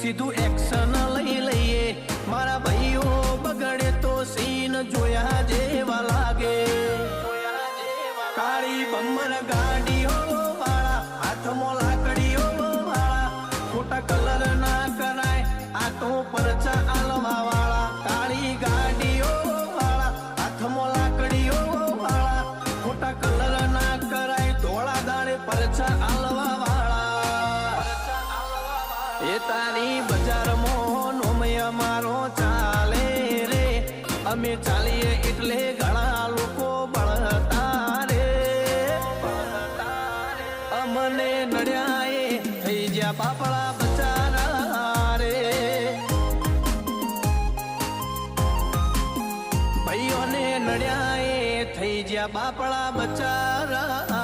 સીધું એક્શન લઈ લઈએ મારા ભાઈઓ બગડે તો સીન જોયા જેવા લાગે કાળી બમ્બર ગાડીઓ વાળા હાથમાં લાકડીઓ વાળા ખોટા કલર ના કરાય આ તો પરચા આલવા વાળા કાળી ગાડીઓ વાળા હાથમાં લાકડીઓ વાળા ખોટા કલર ના કરાય ધોળા દાડે પરચા આલવા વાળા એ તારી બજારમાં નોમય મારો ચાલે રે અમે ચાલીએ એટલે ઘણા લોકો બળતા રે અમને નડ્યાએ થઈ જ્યાં બાપડા બચારા રે ભાઈઓને નડ્યાએ થઈ જ્યાં બાપડા બચારા